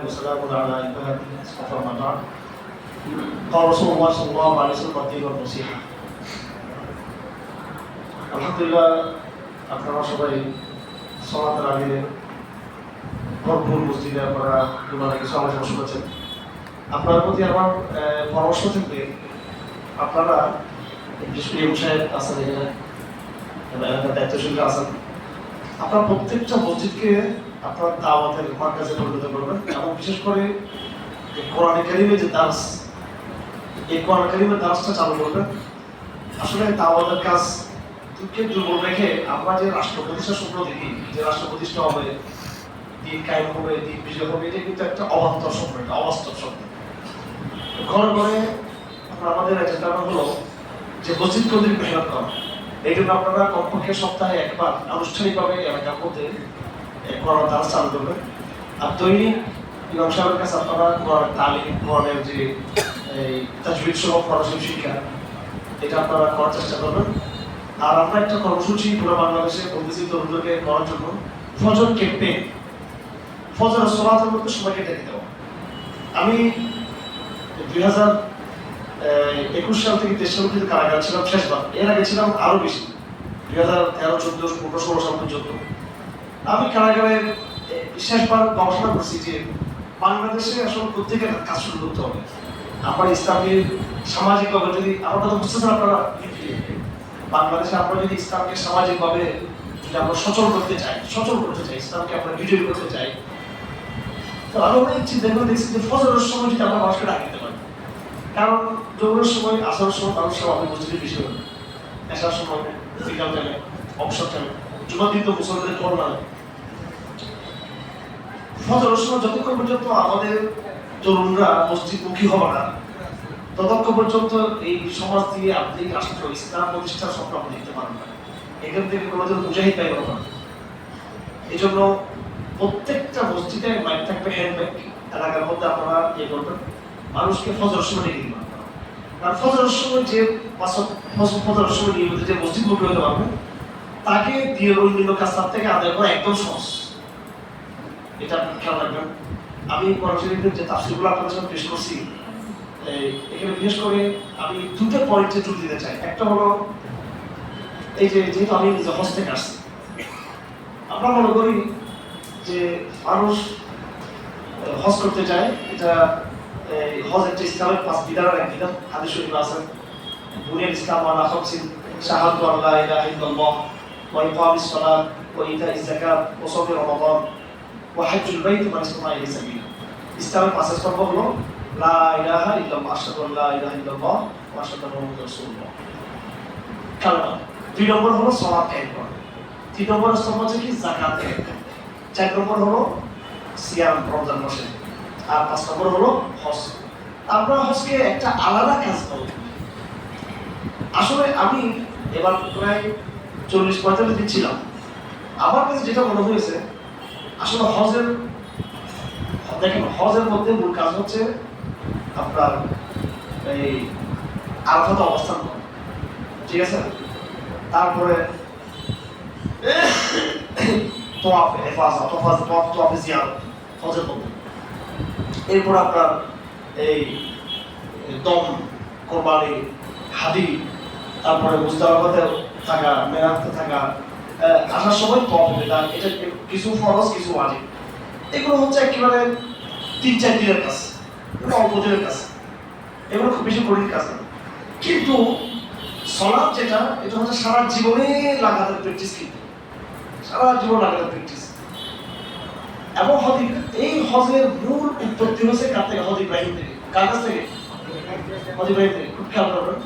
وسلام على عباده اصطفى ما بعد. قال رسول الله صلى الله عليه وسلم الدين والنصيحة. আলহামদুলিল্লাহ আপনারা সবাই সালাতের আগে ভরপুর মসজিদে আপনারা দুবার আগে সবাই বসে আছেন। আপনার প্রতি আমার পরামর্শ থাকবে, আপনারা বিশেষ করে সাহেব আছেন এখানে, এলাকার দায়িত্বশীলরা আছেন, আপনার প্রত্যেকটা মসজিদকে আপনার দাওয়াতের মার্কাজে পরিণত করবেন এবং বিশেষ করে কোরআনে কারিমের যে দার্স, এই কোরআন কারিমের দার্সটা চালু করবেন। আসলে দাওয়াতের কাজ কে দুর্বল রেখে আমরা যে রাষ্ট্র প্রতিষ্ঠা স্বপ্ন দেখি, যে রাষ্ট্র প্রতিষ্ঠা হবে, দিন কায়েম হবে, দিন বিজয় হবে, এটা কিন্তু একটা অবাস্তব স্বপ্ন, একটা অবাস্তব স্বপ্ন। ঘরে ঘরে আমাদের এজেন্ডা হলো যে মসজিদ কেন্দ্রিক মেহনত করা। এই জন্য আপনারা কমপক্ষে সপ্তাহে একবার আনুষ্ঠানিকভাবে এলাকার মধ্যে কোরআন দার্স চালু করবেন। আর দৈনিক ইমাম সাহেবের কাছে আপনারা কোরআন তালিম, কোরআনের যে তাজবিদ সহ ফরাসি শিক্ষা, এটা আপনারা করার চেষ্টা করবেন। আর আমরা একটা কর্মসূচি পুরো বাংলাদেশে বলতেছি তরুণদেরকে করার জন্য, ফজর ক্যাম্পেইন, ফজর সালাতের মধ্যে সবাইকে ডেকে দেওয়া। আমি 2021 সাল থেকে 23 সাল পর্যন্ত কারাগারে ছিলাম শেষবার, এর আগে ছিলাম আরো বেশি, 2013, 14, 15, 16 সাল পর্যন্ত। আমি কারাগারে শেষবার গবেষণা করছি যে বাংলাদেশে আসলে প্রত্যেকে কাজ শুরু করতে হবে। আমরা ইসলামের সামাজিকভাবে যদি আমরা তো বুঝতেছেন, আপনারা বাংলাদেশে আমরা যদি ইসলামকে সামাজিকভাবে যদি আমরা সচল করতে চাই, ইসলামকে আমরা বিজয়ী করতে চাই, তো আমি অনেক চিন্তা করে দেখছি যে ফজরের সময় যদি আমরা মানুষকে ডাক দিতে পারি। কারণ জোহরের সময়, আসার সময় মানুষ আমাদের মসজিদে বেশি হবে, আসার সময়, বিকাল টাইমে, অবসর টাইমে, জুমার দিন তো মুসলমানদের কর না। ফজরের সময় যতক্ষণ পর্যন্ত আমাদের তরুণরা মসজিদমুখী হবে না, ততক্ষণ পর্যন্ত এই সমাজ দিয়ে আপনি রাষ্ট্র ইসলাম প্রতিষ্ঠার স্বপ্ন আপনি দেখতে পারেন না। এখান থেকে কোনোদিন মুজাহিদ পাইব না। এই জন্য প্রত্যেকটা মসজিদে মাইক থাকবে, হ্যান্ড মাইক, এলাকার মধ্যে আপনারা ইয়ে করবেন, মানুষকে ফজরের সময় ডেকে দিবেন। কারণ ফজরের সময় যে ফজরের সময় নিয়মিত যে মসজিদ মুখী হতে পারবে, তাকে দিয়ে অন্যান্য কাজ তার থেকে আদায় করা একদম সহজ। এটা আপনি খেয়াল রাখবেন। আমি পরবর্তীতে যে তাফসীরগুলো আপনাদের সাথে পেশ করছি, এখানে বিশেষ করে আমি দুটো পয়েন্টে জোর দিতে চাই। একটা হলো এই যে যেহেতু আমি নিজে হজ থেকে আসছি, আমরা মনে করি যে মানুষ হজ করতে যায়, এটা হজ একটা ইসলামের 5 বিধানের এক বিধান। হাদিস শরীফ আছে, বুনিয়াল ইসলাম আলা খামসিন শাহাদাতু আল্লা ইলাহা ইল্লাল্লাহ ওয়া ইকামিস সালাত ওয়া ইতাইজ যাকাত ওয়া সাওমি রমাদান ওয়া হজ্জুল বাইত মান ইসতাতা ইলাইহি সাবিলা। ইসলামের 5 স্তম্ভ হলো লা ইলাহা ইল্লাল্লাহ, আশহাদু আল্লা ইলাহা ইল্লাল্লাহ ওয়া আশহাদু আন্না মুহাম্মাদার রাসূলুল্লাহ। কালমা। 2 নম্বর হলো সালাত কায়েম করা। 3 নম্বর স্তম্ভ হচ্ছে কি যাকাত কায়েম করা। 4 নম্বর হলো সিয়াম, রমজান মাসে। আর 5 নম্বর হলো হজ। আমরা হজকে একটা আলাদা কাজ বলি। আসলে আমি এবার প্রায় 40-45 দিন ছিলাম। আমার কাছে যেটা মনে হয়েছে, আসলে হজের, দেখেন হজের মধ্যে মূল কাজ হচ্ছে আপনার এই আরাফাতে অবস্থান করা, ঠিক আছে? তারপরে তোয়াফে হেফাজত, তোয়াফে জিয়ারত হজের মধ্যে। এরপর আপনার এই দম, কোরবানি, হাদি, তারপরে মুজদালিফাতে থাকা, মিনাতে থাকা, আসার সময় তোয়াফে বেদান। এটা কিছু ফরজ, কিছু ওয়াজিব। এগুলো হচ্ছে একেবারে 3-4 দিনের কাজ, অল্প দিনের কাজ, এগুলো খুব বেশি কঠিন কাজ না। কিন্তু সালাত যেটা, এটা হচ্ছে সারা জীবনে লাগাতার প্র্যাকটিস, কিন্তু সারা জীবন লাগাতার প্র্যাকটিস। এবং এই হজের মূল উৎপত্তি হচ্ছে কার থেকে? হজ ইব্রাহিম থেকে। কার কাছ থেকে? হজ ইব্রাহিম থেকে। খুব খেয়াল করবেন।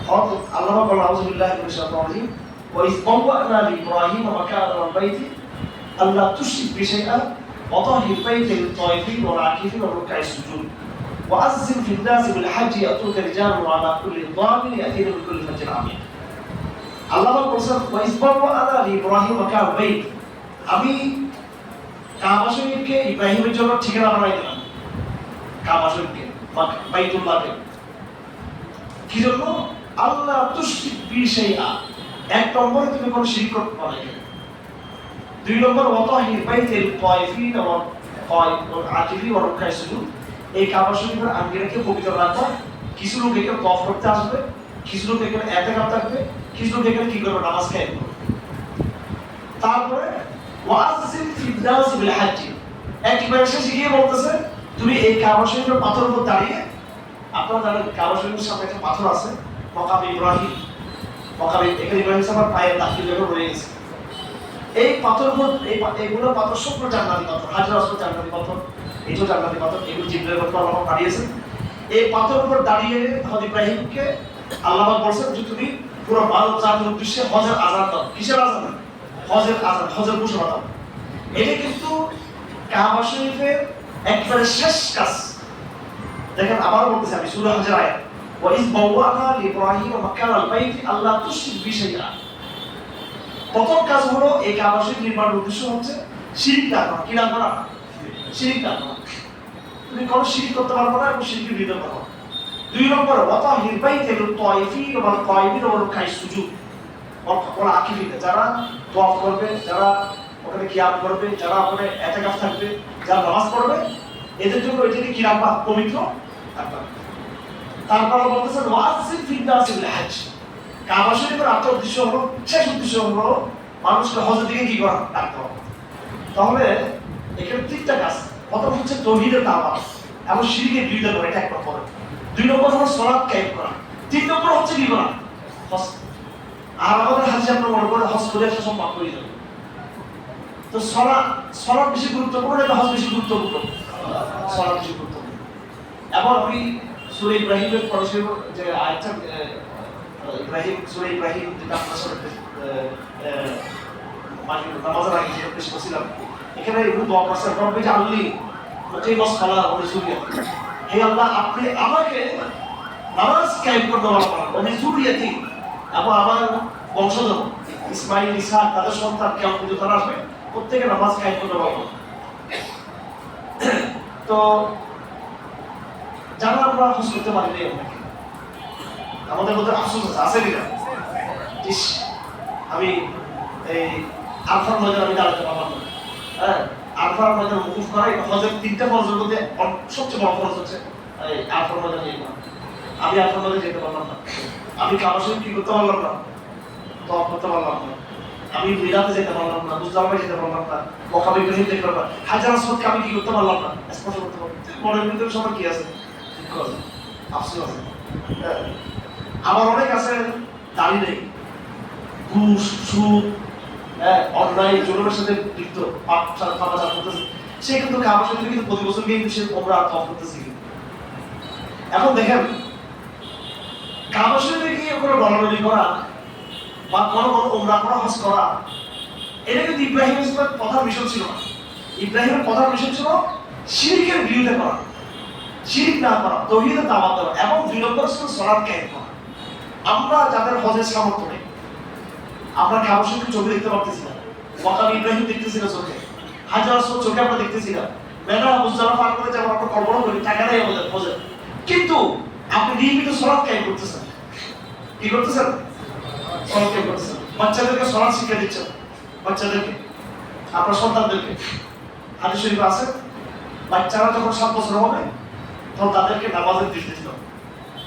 হজ আল্লাহ বলেন আউযু বিল্লাহি মিনাশ শাইতানির রাজিম ওয়া ইয বাওয়া'না লিইব্রাহিমা মাকানাল বাইতি আল্লা তুশরিক বিশাইআন ওয়া তাহির বাইতা লিত-তায়িফিন ওয়াল আকিফিন ওয়া রুকআইস সুজুদ ওয়া আযযিম ফিন নাসি বিল হাজ্জি ইয়াতুকা রিজালুন ওয়া আলা কুল্লি দামিন ইয়াতিনা মিন কুল্লি ফাজ্জিন আমিক। আল্লাহ বলেন ওয়া ইয বাওয়া'না লিইব্রাহিমা মাকানাল বাইত, আমি কাবা শরীফকে ইব্রাহিমের জন্য ঠিকানা বানাই দিলাম। কাবা শরীফকে, বাইতুল্লাহকে, কি জন্য? আল্লাহ তুশরিক বিশাইআন, 1 নম্বরে তুমি কোনো শিরক করতে পারবে না। 2 নম্বর ওয়া তাহির বাইতাল তায়িফিন ওয়া আকিফি ওয়া রুকআ সুজুদ, এই কাবা শরীফের আঙ্গিনাকে পবিত্র রাখবা। কিছু লোক এখানে তওয়াফ করতে আসবে, কিছু লোক এখানে ইতিকাফ থাকবে, কিছু লোক এখানে কি করবে, নামাজ কায়েম করবে। তারপরে ওয়াজিল ফিদ নাস বিল হজ্জ, একবার শেষে গিয়ে বলতেছে তুমি এই কাবা শরীফের পাথরের উপর দাঁড়িয়ে, আপনারা জানেন কাবা শরীফের সামনে একটা পাথর আছে মাকাম ইব্রাহিম, মাকাম এখানে ইব্রাহিম সাহেবের পায়ের দাখিল জায়গা রয়ে গেছে। এই পাথর এইগুলো পাথর সব জান্নাতি পাথর, হাজার আসল জান্নাতি পাথর, এইটা জান্নাতি পাথর, এগুলো জিবরাইল পাথর আল্লাহ পাঠিয়েছেন। এই পাথরের উপর দাঁড়িয়ে হযরত ইব্রাহিমকে আল্লাহ বলছেন যে তুমি পুরো ভারত জাতির উদ্দেশ্যে হজের আযান দাও। কিসের আযান? হজের আযান, হজের ঘোষণা দাও। এটা কিন্তু কাবা শরীফের একবারে শেষ কাজ। দেখেন আবারও বলতেছি আমি সূরা হজের আয়াত, ওয়া ইয বাওয়ানা লিইব্রাহিম মাকানাল বাইতি আল্লা তুশরিক বি শাইআ। প্রথম কাজ হলো এই কাবা শরীফ নির্মাণের উদ্দেশ্য হচ্ছে শিরক না করা। কি না করা? শিরক না করা। তুমি কোনো শিরক করতে পারবে না এবং শিরকের বিরোধিতা করবে। দুই নম্বর ওয়াতাহির বাইতিল তায়িফিন ওয়াল কায়িমিন ওয়া রুকআই সুজুদ ওয়াল আকিফিন, যারা তওয়াফ করবে, যারা ওখানে কিয়াম করবে, যারা ওখানে ইতিকাফ থাকবে, যারা নামাজ পড়বে, এদের জন্য এটাকে কি রাখবা? পবিত্র রাখবা। তারপর বলতেছেন ওয়াজিল ফিদ নাস বিল হজ্জ, কাবা শরীফের আসল উদ্দেশ্য হলো, শেষ উদ্দেশ্য হলো মানুষকে হজের দিকে কি করা? ডাকতে হবে। তাহলে এখানে তিনটা কাজ। প্রথম হচ্ছে তাওহীদের দাওয়াত এবং শিরকের বিরোধিতা করা, এটা এক নম্বর। দুই নম্বর হলো সালাত কায়েম করা। তিন নম্বর হচ্ছে কি করা? হজ। আর আমাদের হাজি আমরা মনে করে হজ করে আসা সব মাফ হয়ে যাবে। তো সালাত বেশি গুরুত্বপূর্ণ না হজ বেশি গুরুত্বপূর্ণ? সালাত বেশি গুরুত্বপূর্ণ। এবং আমি সূরা ইব্রাহিমের পরিশেষ যে আয়াতটা, ইব্রাহিম সূরা ইব্রাহিম যেটা আপনার সাথে নামাজের আগে যে পেশ করছিলাম, এখানে একটু দোয়া করছেন, রব্বি জাআলনি মুকিমাস সালাহ ওয়া যুররিয়াত, হে আল্লাহ আপনি আমাকে নামাজ কায়েম করতে বানান, ওয়া যুররিয়াতি, এবং আমার বংশধর ইসমাঈল, ইসহাক, তাদের সন্তান কিয়ামত পর্যন্ত তারা আসবে, প্রত্যেকে নামাজ কায়েম করতে বানান। তো যারা আমরা হজ করতে পারি না, আমাদের মধ্যে আফসোস আছে কিনা? ইস, আমি এই আরফার ময়দান আমি দাঁড়াতে পারলাম না। হ্যাঁ, আরফার ময়দান মুকুফ করা হজের তিনটা ফরজের মধ্যে সবচেয়ে বড় ফরজ হচ্ছে এই আরফার ময়দান নিয়ে করা। আমি আরফার ময়দানে যেতে পারলাম না। আমি কাবা শরীফ কি করতে পারলাম না, তওয়াফ করতে পারলাম না। আমি মিনাতে যেতে পারলাম না, মুজদালিফায় যেতে পারলাম না, মাকাম ইব্রাহিম দেখতে পারলাম না, হাজার আসওয়াদকে আমি কি করতে পারলাম না, স্পর্শ করতে পারলাম না। মনের ভিতরে সবার কি আছে? আফসোস আছে। আমার অনেক আছে দাড়ি নেই, ঘুষ, সুদ, অন্যায় জুলুমের সাথে লিপ্ত, পাপাচার করতেছে। সে কিন্তু কাবা শরীফে কিন্তু প্রতি বছর গিয়ে সে ওমরা তওয়াফ করতেছে। এখন দেখেন কাবা শরীফে গিয়ে কোনো ডলাডলি করা বা কোনো ওমরা করা, হজ করা, এটা কিন্তু ইব্রাহিমের প্রধান মিশন ছিল না। ইব্রাহিমের প্রধান মিশন ছিল শিরকের বিরোধিতা করা, শিরক না করা, তাওহীদের দাওয়াত দেওয়া, এবং দুই নম্বর ছিল সালাত কায়েম করা। আমরা যাদের হজের সামর্থ্য নেই, আমরা কাবা শরীফকে চোখে দেখতে পারতেছি না, মাকাম ইব্রাহিম দেখতেছি না চোখে, হাজার আসওয়াদ চোখে আমরা দেখতেছি না, মেনা মুজদালিফা পার করে যেমন আমরা কল্পনা করি টাকা নেই আমাদের হজের, কিন্তু আপনি নিয়মিত সালাত কায়েম করতেছেন। কি করতেছেন? সালাত কায়েম করতেছেন। বাচ্চাদেরকে সালাত শিক্ষা দিচ্ছেন, বাচ্চাদেরকে, আপনার সন্তানদেরকে। হাদিস শরীফে আছে বাচ্চারা যখন 7 বছর হবে তখন তাদেরকে নামাজের নির্দেশ দাও।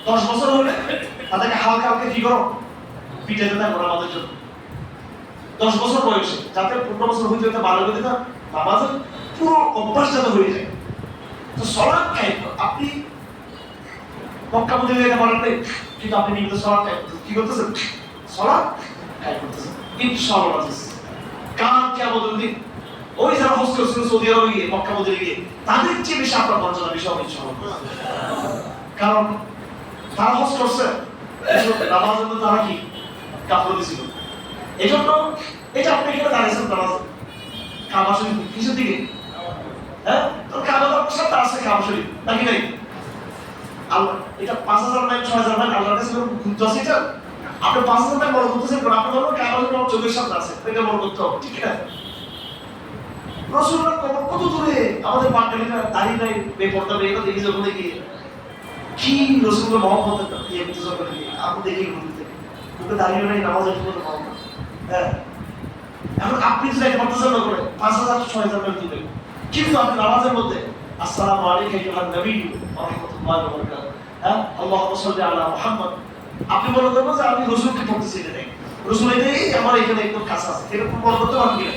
10 বছর হলে তাদেরকে হালকা হালকা কি করো? পিটাইতে থাকো নামাজের জন্য। 10 বছর বয়সে, যাতে 15 বছর হইতে হইতে বালক হইতে না, নামাজের পুরো অভ্যাস যাতে হয়ে যায়। তো সালাত কায়েম, আপনি মক্কা মদিনায় যেতে পারেন নাই, কিন্তু আপনি নিয়মিত সালাত কায়েম করতেছেন। কি করতেছেন? সালাত কায়েম করতেছেন। ইনশাআল্লাহ আজিজ, কাল কিয়ামতের দিন ওই যারা হজ করছেন সৌদি আরবে গিয়ে, মক্কা মদিনায় গিয়ে, তাদের চেয়ে বেশি আপনার মর্যাদা বেশি হবে ইনশাআল্লাহ। কারণ তারা হজ করছে, নামাজের মধ্যে তারা কি গাফলতি ছিল। এই জন্য এটা আপনি এখানে দাঁড়িয়েছেন নামাজ, কাবা শরীফ কিসের দিকে? হ্যাঁ, তো কাবা আপনার সাথে আছে, কাবা শরীফ নাকি নাই? আল্লাহ এটা 5000 মাইল 6000 মাইল আল্লাহর কাছে ঘুরতে আছে। এটা আপনি 5000 মাইল বড় করতেছেন, আপনি বলুন কাবা শরীফ আমার চোখের সামনে আছে, এটা বড় করতে হবে, ঠিক আছে? রাসূলুল্লাহ কত দূরে, আমাদের বাঙালিরা দাড়ি নাই, বেপরদা বেটা দেখি যখন দেখি কি রাসূলুল্লাহ মহব্বত দিয়ে ইন্তজার করে দিয়ে আপনি দেখি ঘুরতে ওকে দাঁড়িয়ে নাই, নামাজের জন্য মহব্বত। হ্যাঁ, এখন আপনি যদি একটা পার্থক্য করে 5000 6000 মাইল দূরে, কিন্তু আপনি নামাজের মধ্যে আসসালামু আলাইকা আইয়ুহান নবী ওয়া রাহমাতুল্লাহি ওয়া বারাকাতুহু, হ্যাঁ, আল্লাহুম্মা সাল্লি আলা মুহাম্মদ, আপনি মনে করবেন যে আমি রাসূলকে পড়তেছি, এটা নেই রাসূল এটাই আমার এখানে একদম কাছে আছে, এরকম মনে করতে পারবেন কিনা?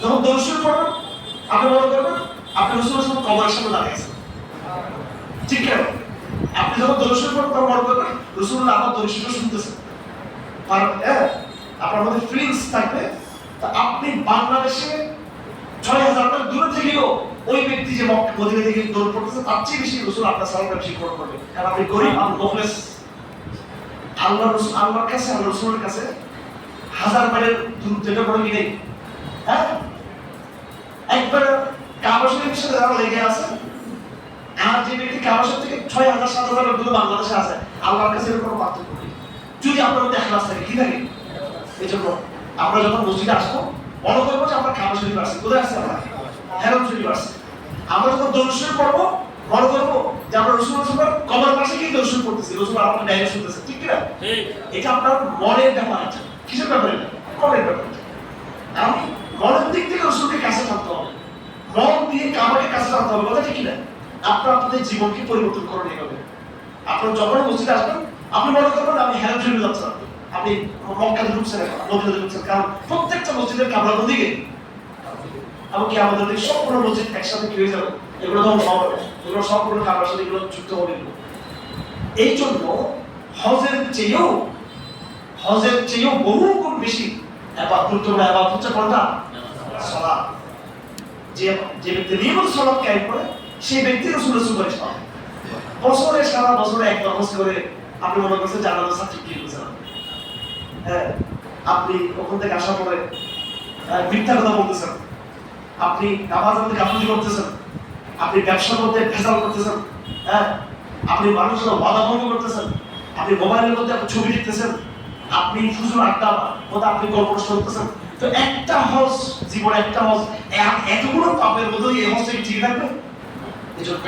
যখন দরুদ শরীফ পড়বেন আপনি মনে করবেন আপনি রাসূলের সাথে কবরের সামনে দাঁড়িয়ে আছেন, ঠিক কেন? আপনি যখন দরুদ শরীফ পড়বেন তখন মনে করবেন রাসূলুল্লাহ আমার দরুদ শরীফ শুনতেছেন, আর আপনার মধ্যে ফিলিংস থাকবে। তা আপনি বাংলাদেশে ৬,০০০ মিটার দূরে থেকেও ওই ব্যক্তি যে মদিনা থেকে দৌড় পড়তেছে তার চেয়ে বেশি রাসূল আপনার সালামটা বেশি গ্রহণ করবে, কারণ আপনি গরীব, আপনি মুখলেস। আল্লাহ রাসূল, আল্লাহর কাছে, আল্লাহ রাসূলের কাছে ১০০০ মাইলের দূরত্ব, এটা বড় কি নেই? হ্যাঁ, একবার কাবা শরীফের সাথে যারা লেগে আছে, আর যে ব্যক্তি কাবা শরীফ থেকে ৬,০০০-৭,০০০ দূরে বাংলাদেশে আছে, আল্লাহর কাছে এর কোনো পার্থক্য নেই, যদি আপনার মধ্যে ইখলাস থাকে। কি থাকে? এই জন্য আমরা যখন মসজিদে আসবো মনে করবো যে আমরা কাবা শরীফ আসছি। কোথায় আসছি আমরা? হেরাম শরীফ আসছি। আমরা যখন দরুদ শরীফ পড়বো মনে করবো যে আমরা রাসূলের কবর পাশে গিয়ে দরুদ শরীফ পড়তেছি, রাসূল আমাকে ডাইরেক্ট শুনতেছে, ঠিক কি না? এটা আপনার মনের ব্যাপার আছে। কিসের ব্যাপার? এটা মনের ব্যাপার। আমি মনের দিক থেকে রাসূলকে কাছে টানতে হবে, মন দিয়ে কাবাকে কাছে টানতে হবে, কথা ঠিক না? আপনার আপনাদের জীবনকে পরিবর্তন করুন এইভাবে। আপনার যখন মসজিদে আসবেন আপনি মনে করবেন আমি হেরাম শরীফে যাচ্ছি, আপনি মক্কাতে ঢুকছেন, মদিনাতে ঢুকছেন, কারণ প্রত্যেকটা মসজিদের কাবলা কোন দিকে? এমনকি আমাদের সবগুলো মসজিদ একসাথে কি হয়ে যাবে? এগুলো ধ্বংস হবে, এগুলো সবগুলো কাবলার সাথে এগুলো যুক্ত হবে। এই জন্য হজের চেয়েও বহু গুণ বেশি গুরুত্বপূর্ণ ইবাদত হচ্ছে কোনটা? সালাত। যে ব্যক্তি নিয়মিত সালাত কায়েম করে সেই ব্যক্তি রাসূলের সুপারিশ পাবে। বছরে সারা বছরে একবার হজ করে আপনি মনে করছেন জান্নাতের সার্টিফিকেট পেয়েছেন, হ্যাঁ, আপনি ওখান থেকে আসার পরে মিথ্যা কথা বলতেছেন, আপনি নামাজের মধ্যে গাফিলতি করতেছেন, আপনি ব্যবসার মধ্যে ভেজাল করতেছেন, হ্যাঁ, আপনি মানুষের ওয়াদা ভঙ্গ করতেছেন, আপনি মোবাইলের মধ্যে আপনি ছবি দেখতেছেন, আপনি ফুজুল আড্ডা মধ্যে আপনি গল্প করতেছেন। তো একটা হজ, জীবনে একটা হজ, এতগুলো পাপের মধ্যে এই হজ থেকে ঠিক থাকবে? এই জন্য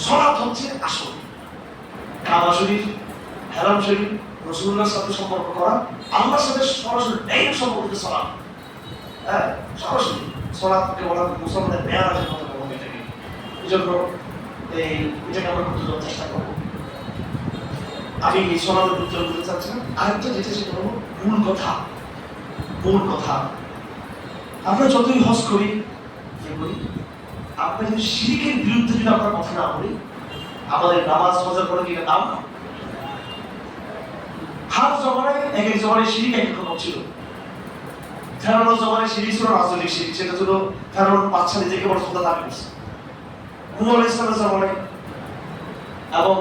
সালাত হচ্ছে আসল। কাবা শরীফ, হেরাম শরীফ, রাসূলুল্লাহর সাথে সম্পর্ক করা, আল্লাহর সাথে সরাসরি ডাইরেক্ট সম্পর্ক হচ্ছে সালাত। হ্যাঁ, সরাসরি সালাতকে বলা হয় মুসলমানের মেরাজের মতো বলা হয় এটাকে। এই জন্য এটাকে আমরা করতে যাওয়ার চেষ্টা করবো। আমি এই সালাতের উত্তর দিতে চাচ্ছিলাম। আরেকটা যেটা সেটা হলো মূল কথা। আমরা যতই হজ করি আমরা যদি শিরকের বিরুদ্ধে যদি আমরা কথা না বলি, আমাদের নামাজ হজের পরে কিনা দাম না। হার জমানায় এক এক জমানায় শিরিক এক এক রকম ছিল। ফেরাউনের জমানায় শিরিক ছিল রাজনৈতিক শিরিক, সেটা ছিল ফেরাউন বাদশা নিজেকে বড় ক্ষমতা দাবি করছে। নূহ আলাইহিস সালামের জমানায় এবং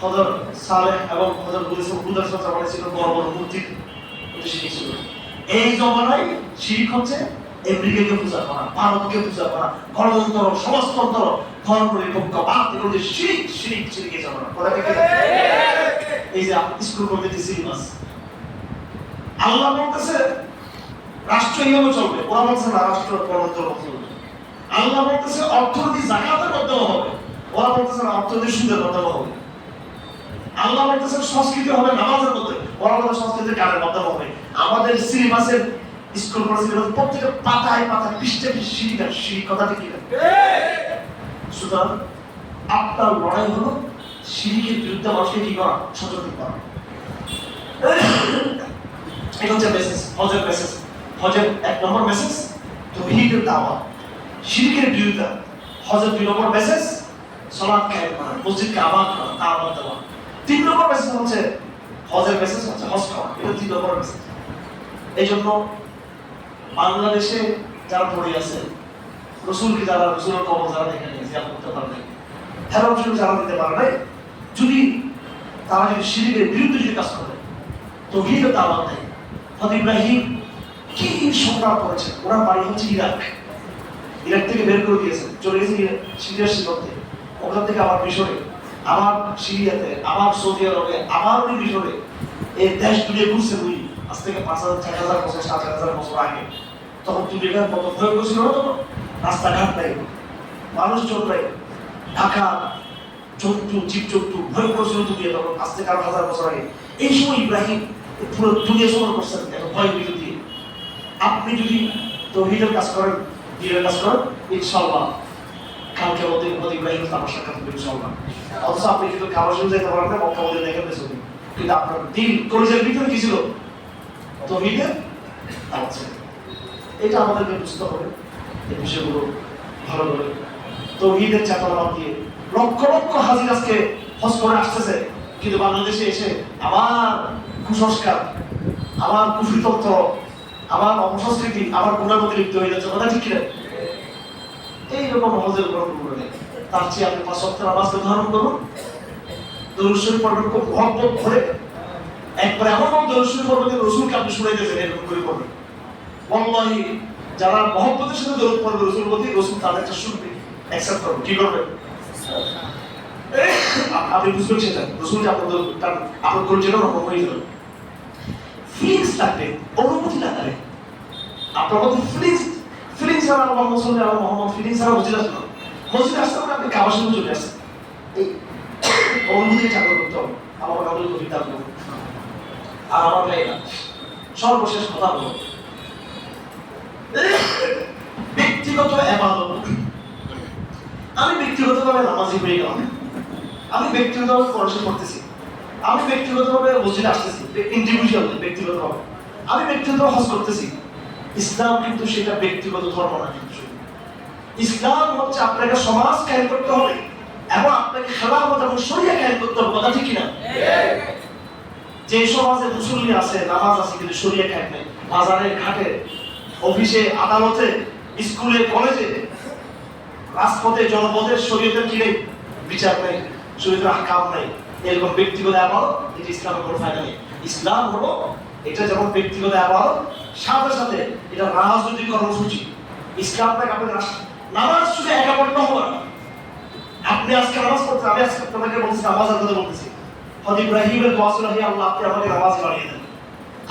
হযরত সালেহ এবং হযরত হুদের জমানায় ছিল বড় বড় মূর্তির শিরিক ছিল। এই জমানায় শিরিক হচ্ছে আমেরিকাকে পূজা করা, ভারতকে পূজা করা, গণতন্ত্র, সমাজতন্ত্র, ধর্ম নিরপেক্ষবাদ, এগুলো যে শিরিকের জমানা। কথা ঠিক আছে? এই যে স্কুল করতে সিলেবাস আল্লাহ বলতেছে রাষ্ট্র এইভাবে চলবে, ওরা বলছে না রাষ্ট্র গণতন্ত্র চলবে। আল্লাহ বলতেছে অর্থনীতি জাকাতের মাধ্যমে হবে, ওরা বলতেছে না অর্থনীতি সুদের মাধ্যমে হবে। আল্লাহ বলতেছে সংস্কৃতি হবে নামাজের মধ্যে, ওরা বলতেছে সংস্কৃতি গানের মাধ্যমে হবে। আমাদের সিলেবাসের স্কুল করা সিলেবাস প্রত্যেকটা পাতায় পৃষ্ঠে শিরিক, কথা ঠিক কিনা? সুতরাং আপনার লড়াই হলো শিরিকের বিরুদ্ধে মানুষকে কি করা? সচেতন করা। এটা হচ্ছে মেসেজ, হজের মেসেজ। হজের ১ নম্বর মেসেজ তাওহীদের দাওয়াত, শিরকের বিরুদ্ধে। হজের ২ নম্বর মেসেজ সালাত কায়েম করা, মসজিদকে আবাদ করা, দাওয়াত দেওয়া। ৩ নম্বর মেসেজ হচ্ছে হজের মেসেজ হচ্ছে হজ করা, এটা ৩ নম্বর মেসেজ। এই জন্য বাংলাদেশে যারা পড়ে আছে, রাসূলকে যারা, রাসূলের কবর যারা দেখে নিয়ে জিয়ারত করতে পারে নাই, হেরাম শরীফ যারা দিতে পারে নাই, যদি তারা যদি শিরকের বিরুদ্ধে যদি কাজ করে, তাওহীদের দাওয়াত দেয়। হযরত ইব্রাহিম কি সংগ্রাম করেছেন, ওনার বাড়ি হচ্ছে ইরাক থেকে বের করে দিয়েছেন, চলে গেছে সিরিয়ার সীমান্তে, ওখান থেকে আবার মিশরে, আবার সিরিয়াতে, আবার সৌদি আরবে, আবার ওই মিশরে। এই দেশ দুনিয়া ঘুরছে উনি আজ থেকে ৫,০০০, ৬,০০০ বছর, ৭,০০০ বছর আগে। তখন দুনিয়াটা কত ভয়ঙ্কর ছিল না, তখন রাস্তাঘাট নাই, মানুষজন নাই, ঢাকা জন্তু, জীবজন্তু ভয়ঙ্কর ছিল দুনিয়া তখন, আজ থেকে আরো ১,০০০ বছর আগে। এই সময় ইব্রাহিম পুরো দুনিয়া সফর করছেন এত ভয় দিয়ে। আপনি যদি তাওহীদের কাজ করেন, দ্বীনের কাজ করেন, ইনশাআল্লাহ কালকে ওদের ইব্রাহিম আমার সাক্ষাৎ হবে ইনশাআল্লাহ। অথচ আপনি কিন্তু খাবার শুনে যেতে পারেন না, মক্কা মদিনা দেখেন পেছনে, কিন্তু আপনার দিল কলিজার ভিতরে কি ছিল? তাওহীদের দাওয়াত ছিল। এটা আমাদেরকে বুঝতে হবে এই বিষয়গুলো ভালো করে। তাওহীদের চেতনা দিয়ে লক্ষ লক্ষ হাজি আজকে হজ করে আসতেছে, কিন্তু বাংলাদেশে এসে আবার কুসংস্কার, আবার কুফরিতন্ত্র, আবার অপসংস্কৃতি, আবার গুণাগতি লিপ্ত হয়ে যাচ্ছে। কথা ঠিক কিনা? এইরকম হজের গ্রহণ করে তার চেয়ে আপনি 5 ওয়াক্ত নামাজকে ধারণ করুন, দরুদ শরীফ পড়বেন খুব মহব্বত করে, একবার এমন দরুদ শরীফ পড়বেন যে রাসূলকে আপনি শুনাইতেছেন এরকম করে পড়বেন। ওয়াল্লাহি যারা মহব্বতের সাথে দরুদ পড়বে রাসূলের প্রতি, রাসূল তাদেরটা শুনবে, অ্যাকসেপ্ট করবে। কি করবে? আপনি বুঝবেন সেটা রাসূল যে আপনার কলিজাটা রকম হয়ে যাবে। ফিলিংস লাগবে, অনুভূতি লাগবে আপনার মধ্যে। ফিলিংস ছাড়া মোহাম্মদ সাল্লাল্লাহু আলাইহি ওয়াসাল্লাম ফিলিংস ছাড়া মসজিদ আসবে না। মসজিদ আসতে হবে আপনি কাবার সামনে চলে আসেন, এই অনুভূতি জাগ্রত করতে হবে। আমার কাউকে কবিতা বলবো। আর আমার ভাইরা সর্বশেষ কথা বলবো, ব্যক্তিগত ইবাদত। আমি ব্যক্তিগতভাবে নামাজি হয়ে গেলাম, আমি ব্যক্তিগতভাবে পড়াশোনা করতেছি, আমি ব্যক্তিগতভাবে মসজিদে আসতেছি, ইন্ডিভিজুয়াল ব্যক্তিগতভাবে আমি ব্যক্তিগতভাবে হজ করতেছি। ইসলাম কিন্তু সেটা ব্যক্তিগত ধর্ম না। কিন্তু ইসলাম হচ্ছে আপনাকে সমাজ কায়েম করতে হবে এবং আপনাকে খেলাফত এবং শরিয়া কায়েম করতে হবে। কথা ঠিক কিনা? যে সমাজে মুসল্লি আছে, নামাজ আছে, কিন্তু শরিয়া কায়েম নেই, বাজারে ঘাটে, অফিসে, আদালতে, স্কুলে, কলেজে, রাজপথে, জনপথে শরীয়তের কি নেই? বিচার নেই, শরীয়তের আহকাম নেই, এরকম ব্যক্তিগত ইবাদত, এটা ইসলামের কোনো ফায়দা নেই। ইসলাম হলো এটা যেমন ব্যক্তিগত ইবাদত, সাথে সাথে এটা রাজনৈতিক কর্মসূচি। ইসলামটাকে আপনি নামাজ শুধু একা পড়তে হবে না। আপনি আজকে নামাজ পড়তে, আমি আজকে আপনাকে বলছি নামাজের কথা বলতেছি, হযরত ইব্রাহিমের দোয়া ছিল, হে আল্লাহ আপনি আমাকে নামাজ বানিয়ে দেন।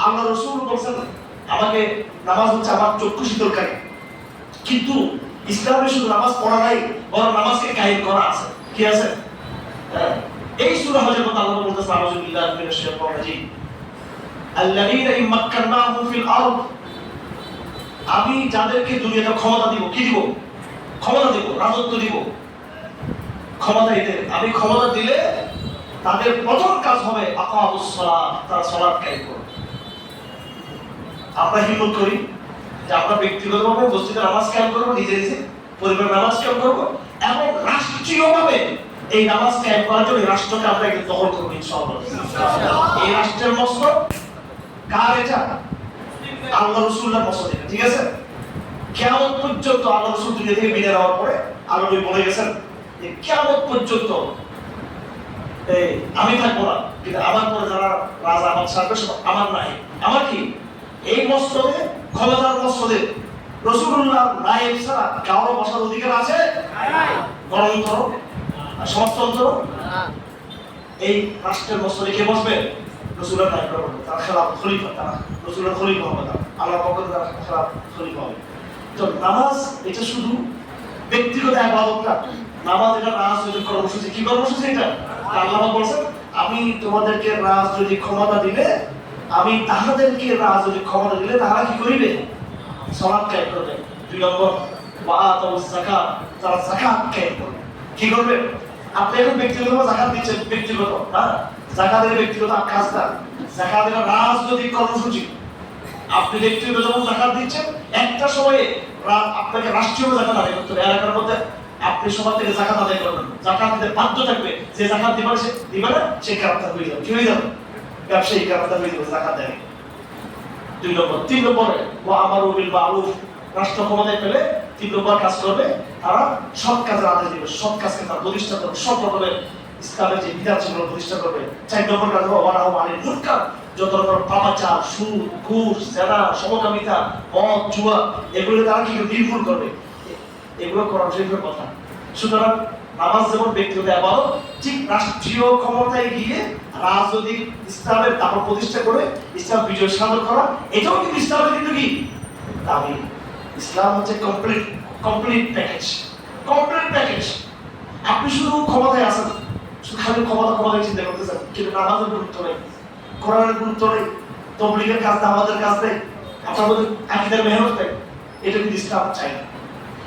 আল্লাহ রাসূল বলেছেন আমাকে নামাজ হচ্ছে আমার চক্ষু শীতলকারী। কিন্তু ইসলামে শুধু নামাজ পড়া নাই, বরং নামাজকে কায়েম করা আছে। কি আছে? এই সূরা হজের কথা আল্লাহ বলতেছে, আউযু বিল্লাহি মিনাশ শাইতানির রাজীম, আল্লাযীনা ইম্মাক্কানাহুম ফিল আরদ, আমি যাদেরকে দুনিয়াতে ক্ষমতা দিব, কি দিব? ক্ষমতা দিব, রাজত্ব দিব, ক্ষমতা দিতে। আমি ক্ষমতা দিলে তাদের প্রথম কাজ হবে আকামুস সালাত, তারা সালাত কায়েম করবে। আমরা হিম্মত করি যে আমরা ব্যক্তিগতভাবে মসজিদে নামাজ কায়েম করবো, নিজে নিজে পরিবারের নামাজ কায়েম করবো, এবং রাষ্ট্রীয়ভাবে এই নামাজ কায়েম করার জন্য রাষ্ট্রকে আমরা একটু দখল করবো ইনশাআল্লাহ। এই রাষ্ট্রের মসনদ কার? এটা আল্লাহ রাসূলের মসনদ। ঠিক আছে? কিয়ামত পর্যন্ত আল্লাহ রাসূল দুনিয়া থেকে বিদায় নেওয়ার পরে আল্লাহ নবী বলে গেছেন যে কিয়ামত পর্যন্ত আমি থাকবো না, কিন্তু আমার পরে যারা রাজা আমার সাথে আমার নাই। আমার কি এই মসনদে, ক্ষমতার মসনদে রাসূলুল্লাহ নায়েব ছাড়া কারো বসার অধিকার আছে? গণতন্ত্র, সমাজতন্ত্র, এই রাষ্ট্রের মসনদে কে বসবে? রাসূলের নায়েব হবে, তার খেলাফ খলিফা, তারা রাসূলের খলিফা হবে, আল্লাহর পক্ষ থেকে তার খেলাফ খলিফা হবে। তো নামাজ এটা শুধু ব্যক্তিগত ইবাদত না, নামাজ এটা রাজনৈতিক কর্মসূচি। কি কর্মসূচি এটা? আল্লাহ বলেছেন আমি তোমাদেরকে রাজনৈতিক ক্ষমতা দিলে, আমি তাহাদেরকে রাজনৈতিক ক্ষমতা দিলে তারা কি করিবে? সালাত কায়েম করবে। 2 নম্বর ওয়া আতাউস যাকাত, তারা যাকাত কায়েম করবে। কি করবে? আপনি এখন ব্যক্তিগতভাবে যাকাত দিচ্ছেন, ব্যক্তিগত না, যাকাতের ব্যক্তিগত কাজ না, যাকাতের রাজনৈতিক কর্মসূচি। আপনি ব্যক্তিগতভাবে যাকাত দিচ্ছেন, একটা সময়ে আপনাকে রাষ্ট্রীয় যাকাত আদায় করতে হবে। এলাকার মধ্যে আপনি সবার থেকে যাকাত আদায় করবেন, যাকাত দিতে বাধ্য থাকবে। যে যাকাত দিবে না, সে দিবে না, সে গ্রেফতার হয়ে যাবে। কি হয়ে যাবে? ব্যবসায়ী গ্রেফতার হয়ে যাবে যাকাত দেয়। 2 নম্বর। 3 নম্বরে ওয়া আমারু বিল মারুফ, রাষ্ট্র ক্ষমতায় পেলে 3 নম্বর কাজ করবে, তারা সৎ কাজের আদেশ দিবে, সৎ কাজকে তারা প্রতিষ্ঠা করবে, সৎ রকমের ইসলামের যে বিধান সেগুলো প্রতিষ্ঠা করবে। 4 নম্বর কাজ হবে ওয়া নাহু আনিল মুনকার, যত রকম পাপাচার, সুদ, ঘুষ, জেনা, সমকামিতা, মদ, জুয়া, এগুলো তারা কি নির্মূল করবে। এগুলো কোরআন শরীফের কথা। সুতরাং নামাজ যেমন ব্যক্তিগত ইবাদত, ঠিক রাষ্ট্রীয় ক্ষমতায় গিয়ে রাজনৈতিক ইসলামের তারপর প্রতিষ্ঠা করে ইসলাম বিজয় সাধন করা, এটাও কিন্তু ইসলামের কিন্তু কি দাবি। ইসলাম হচ্ছে কমপ্লিট প্যাকেজ। আপনি শুধু ক্ষমতায় আছেন, শুধু খালি ক্ষমতায় চিন্তা করতেছেন, কিন্তু নামাজের গুরুত্ব নেই, কোরআনের গুরুত্ব নেই, তাবলীগের কাজ, দাওয়াতের কাজ নেই, আপনার মধ্যে আকীদার মেহনত নেই, এটা কিন্তু ইসলাম চায় না।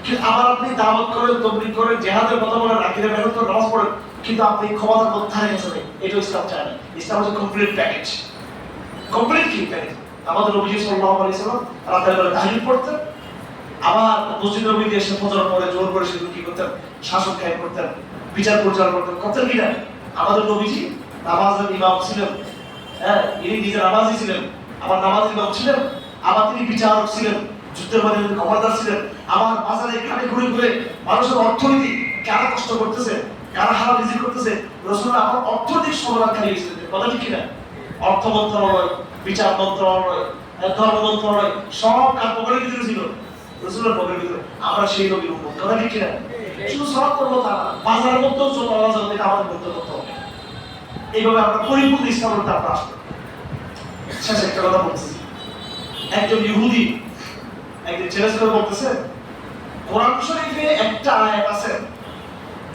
কিন্তু আবার আপনি দাওয়াত করেন, তাবলীগ করেন, জিহাদের কথা বলেন, আকিদা মেহনত করেন, নামাজ পড়েন, কিন্তু আপনি ক্ষমতার মধ্যে ধারে গেছে নেই। এটা ইসলাম চায় না। ইসলাম হচ্ছে কমপ্লিট প্যাকেজ। কমপ্লিট কি প্যাকেজ? আমাদের নবী সাল্লাল্লাহু আলাইহি ওয়াসাল্লাম রাতের বেলা তাহজ্জুদ পড়তেন, আবার মসজিদ নববীতে এসে ফজর পরে জোর করে সেগুলো কি করতেন? শাসন কায়েম করতেন, বিচার পরিচালনা করতেন। করতেন কি না? আমাদের নবীজি নামাজের ইমাম ছিলেন, হ্যাঁ, ইনি নিজে নামাজি ছিলেন, আবার নামাজের ইমাম ছিলেন, আবার তিনি বিচারক ছিলেন, যুদ্ধের মধ্যে কমান্ডার ছিলেন, আবার বাজারে এখানে ঘুরে ঘুরে মানুষের অর্থনীতি কারা কষ্ট করতেছে, কারা হারাম রিজিক করতেছে, রাসূলুল্লাহ আমার অর্থনৈতিক সমাধানকারী ছিলেন। কথা ঠিক কিনা? অর্থ মন্ত্রণালয়, বিচার মন্ত্রণালয়, ধর্ম মন্ত্রণালয় সব কাজ পকেটের ভিতরে ছিল, রাসূলুল্লাহর পকেটের ভিতরে। আমরা সেই নবীর উম্মত। কথা ঠিক কিনা? শুধু সওয়াব করবো তা না, বাজারের মধ্যেও যত আওয়াজ হবে আমাদের মধ্যে করতে হবে। এইভাবে আমরা পরিপূর্ণ ইসলামের মধ্যে আমরা আসবো। শেষ একটা কথা বলতেছি, একজন ইহুদি একদিন চ্যালেঞ্জ করে বলতেছে, কোরআন শরীফে একটা আয়াত আছে,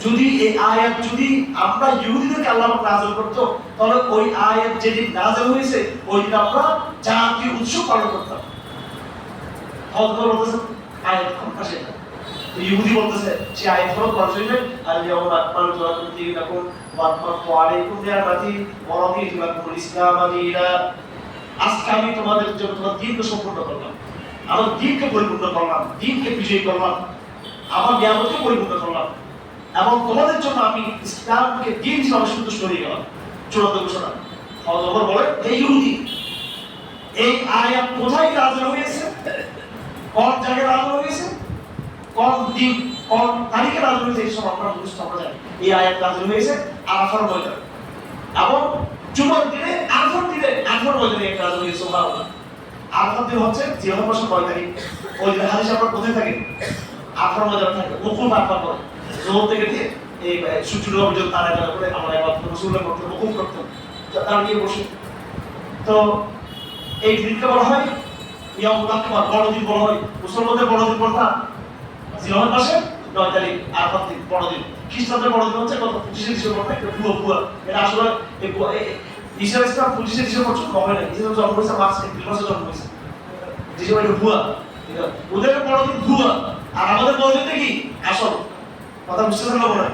যদি এই আয়াত যদি আমরা ইহুদিদেরকে আল্লাহ নাযিল করতো, তাহলে ওই আয়াত যেদিন নাযিল হয়েছে ওই দিন আমরা জাতীয় উৎসব পালন করতাম। হযরত বলতেছে আয়াত কোন পাশে? তো ইহুদি বলতেছে সেই আয়াত হলো কোরআন শরীফে, আল ইয়াউমা আকমালতু লাকুম দীনাকুম ওয়া আতমামতু আলাইকুম নি'মাতি ওয়া রাদিতু লাকুমুল ইসলাম দীনা। আজকে আমি তোমাদের জন্য তোমার দ্বীনকে সম্পূর্ণ করলাম, আমার দ্বীনকে পরিপূর্ণ করলাম, দ্বীনকে বিজয়ী করলাম, আমার নিয়ামতকে পরিপূর্ণ করলাম, এবং তোমাদের জন্য আমি ইসলামকে দ্বীন হিসেবে সন্তুষ্ট হয়ে গেলাম। চূড়ান্ত ঘোষণা। হযরত বলে, এই ইহুদি এই আয়াত কোথায় নাযিল হয়েছে, কোন জায়গায় নাযিল হয়েছে, কোন দিন কোন তারিখে নাযিল হয়েছে, এই সব আমরা মুখস্থ আমরা জানি। এই আয়াত নাযিল হয়েছে আরাফার ময়দানে, এবং জুমার দিনে আরাফার দিনে আরাফার ময়দানে একটা নাযিল হয়েছে। সুবহানাল্লাহ। আরাফার দিন হচ্ছে জিলহজ মাসের 9 তারিখ। ওই দিন হাদিস আমরা কোথায় থাকি? আরাফার ময়দানে থাকে। মুকুফ আরাফা করে জোহর থেকে দিয়ে এই সূর্য ডোবা পর্যন্ত তারা করে আমরা ইবাদত রাসূলুল্লাহ করতে মুকুফ করতে তারা নিয়ে বসে। তো এই দিনকে বলা হয় ইয়াউমুল আকবার, বড় দিন বলা হয়। মুসলমানদের বড় দিন কোনটা? জিলহজ মাসের 9 তারিখ আরাফাত দিন বড় দিন। খ্রিস্টানদের বড় দিন হচ্ছে কত? 25 ডিসেম্বর। এটা পুয়া এটা আসলে এই ঈসা ইসলাম 25 ডিসেম্বর জন্ম হয় না। ঈসা জন্ম হয়েছে মার্চ এপ্রিল মাসে জন্ম হয়েছে। ডিসেম্বর এটা ভুয়া। ওদের বড় দিন ভুয়া, আর আমাদের বড় দিন কি আসল। কথা বুঝতে পারলো না?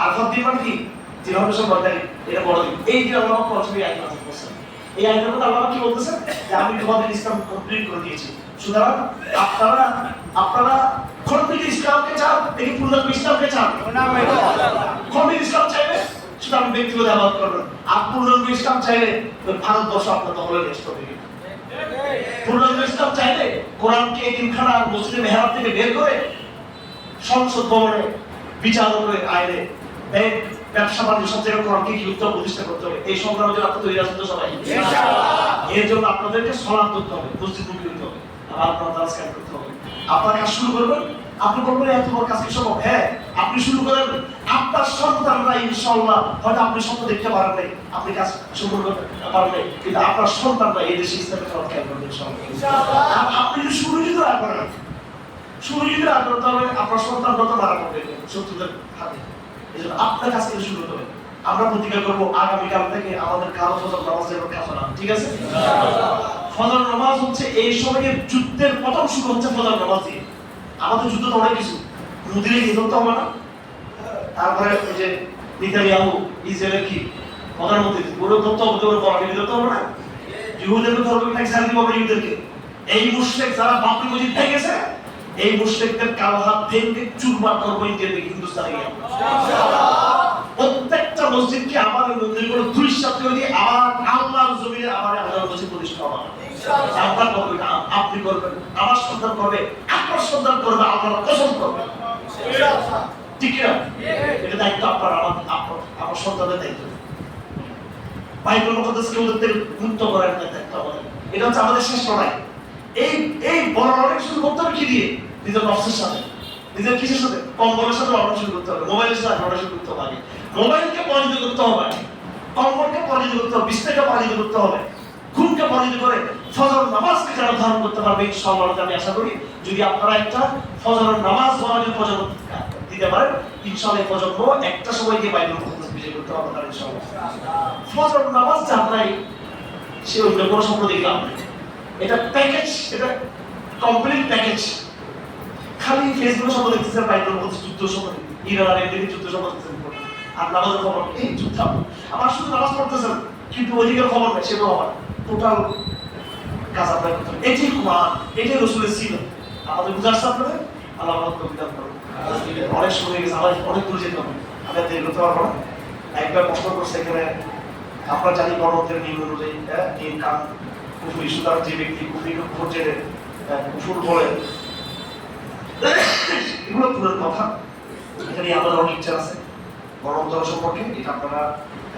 আরাফাত দিন মানে কি? জিলহজ মাসের 9 তারিখ, এটা বড় দিন। এই যে আল্লাহ পরশুই আয়াত নাযিল করেছেন। এই আয়াতের মধ্যে আল্লাহ কি বলতেছে? যে আমি তোমাদের ইসলাম কমপ্লিট করে দিয়েছি। সুতরাং আপনারা খন্ডিত ইসলামকে চান নাকি পূর্ণাঙ্গ ইসলামকে চান? খন্ডিত ইসলাম চাইলে শুধু আপনি ব্যক্তিগত ইবাদত করবেন, আর পূর্ণাঙ্গ ইসলাম চাইলে ভারতবর্ষ আপনার দখলে ন্যস্ত হয়ে যাবে। পূর্ণাঙ্গ ইসলাম চাইলে কোরআনকে এতিমখানা মসজিদে মেহরাব থেকে বের করে সংসদ ভবনে, বিচারকের আইনে, ব্যাংক, ব্যবসা বাণিজ্য সব জায়গায় কোরআনকে কি উত্তর প্রতিষ্ঠা করতে হবে। এই সংগ্রামের জন্য আপনাদের তৈরি আছেন তো সবাই? এর জন্য আপনাদেরকে সলাৎ করতে হবে, মসজিদমুখী হতে হবে, আবার আপনার দাস কাজ করতে হবে। আপনার কাজ শুরু করবেন। আপনি বলবেন এত বড় কাজ কি সম্ভব? হ্যাঁ, আপনি শুরু করেন। আপনার সন্তানরা ইনশাআল্লাহ, হয়তো আপনি স্বপ্ন দেখতে পারেন নাই, আপনি কাজ শুরু করতে পারেন নাই, কিন্তু আপনার সন্তানরা এই দেশে ইসলামের খেলা খেয়াল করবে ইনশাআল্লাহ। আপনি যদি শুরু যদি না করেন, শুরু যদি না করেন, তাহলে আপনার সন্তানরা তো মারা পড়বে শত্রুদের হাতে। এই জন্য আপনার কাছ থেকে শুরু করবেন। আমরা প্রতিজ্ঞা করবো আগামীকাল থেকে আমাদের কালো ফজর নামাজ যেন কাজ না। ঠিক আছে? ফজর নামাজ হচ্ছে এই সময়ের যুদ্ধের প্রথম শুরু হচ্ছে ফজর নামাজ দিয়ে। আমাদের যুদ্ধ তো অনেক কিছু, মুদিরে কি ধরতে হবে না? তারপরে ওই যে নেতানিয়াহু ইসরায়েলের কি প্রধানমন্ত্রী, ওরা ধরতে হবে, ওরা পরামর্শ ধরতে হবে না? ইহুদেরকে ধরবে না, ছাড় দিব আমরা ইহুদেরকে। এই মুশরিক যারা বাবরি মসজিদ ভেঙেছে, এই মুশরিকদের কালো হাত ভেঙে চুরমার করবো ইন্ডিয়া থেকে হিন্দুস্তানে গিয়ে। প্রত্যেকটা মসজিদকে আবার মন্দিরগুলো ধূলিসাৎ করে দিয়ে আবার আল্লাহর জমিনে আবার আল্লাহর মসজিদ প্রতিষ্ঠা হবে। আপনার করবেন, আপনি করবেন, আমার সন্তান করবে, আপনার সন্তান করবে, আল্লাহর কসম করবে। ঠিক না? এটা দায়িত্ব আপনার, আমার সন্তানের দায়িত্ব। বাইবেল মুকদ্দাসকে ওদের থেকে মুক্ত করার দায়িত্ব আমাদের। এটা হচ্ছে আমাদের শেষ লড়াই। এই বড় লড়াই শুরু করতে হবে কি দিয়ে? নিজের নফসের সাথে, নিজের কিসের সাথে? কম্বলের সাথে লড়াই শুরু করতে হবে, মোবাইলের সাথে লড়াই শুরু করতে হবে। মোবাইলকে পরাজিত করতে হবে, কম্বলকে পরাজিত করতে হবে, বিছানাকে পরাজিত করতে হবে, ঘুমকে পরাজিত করে ফজর নামাজকে যারা ধারণ করতে পারবে ইনশাআল্লাহ, আমি আশা করি যদি আপনারা একটা ফজর নামাজ পড়ার প্রজন্ম দিতে পারেন, ইনশাআল্লাহ এই প্রজন্ম একটা সময় গিয়ে বাইবেল মুকদ্দাস বিজয় করতে পারবে না ইনশাআল্লাহ। ফজর নামাজ যাত্রায় সে অন্য কোনো স্বপ্ন দেখলাম, এটা প্যাকেজ, এটা কমপ্লিট প্যাকেজ। খালি ফেসবুকে সব দেখতেছেন বাইবেলের মধ্যে যুদ্ধ সময় ইরান আর এদিকে যুদ্ধ সময় দেখতেছেন, আর নামাজের খবর এই যুদ্ধ, আবার শুধু নামাজ পড়তেছেন কিন্তু ওইদিকের খবর নেই, সেটাও আবার টোটাল কাজ আপনার করতে হবে। এটি কোরআন, এটাই রসুলের ছিল। আমাদের বুঝার সাথে আল্লাহ আমাদের বিধান করুন। অনেক সময় গেছে, আমার অনেক দূর যেতে হবে, আমি আর দেরি করতে পারবো না। একবার কষ্ট করছে এখানে, আমরা জানি গণতন্ত্রের নিয়ম অনুযায়ী নিয়ম কান কুফরি, সুতরাং যে ব্যক্তি কুফরিকে কুফর জেনে কুফর বলে, এগুলো পুরোর কথা। এখানে আমাদের অনেক ইচ্ছা আছে গণতন্ত্র সম্পর্কে, এটা আপনারা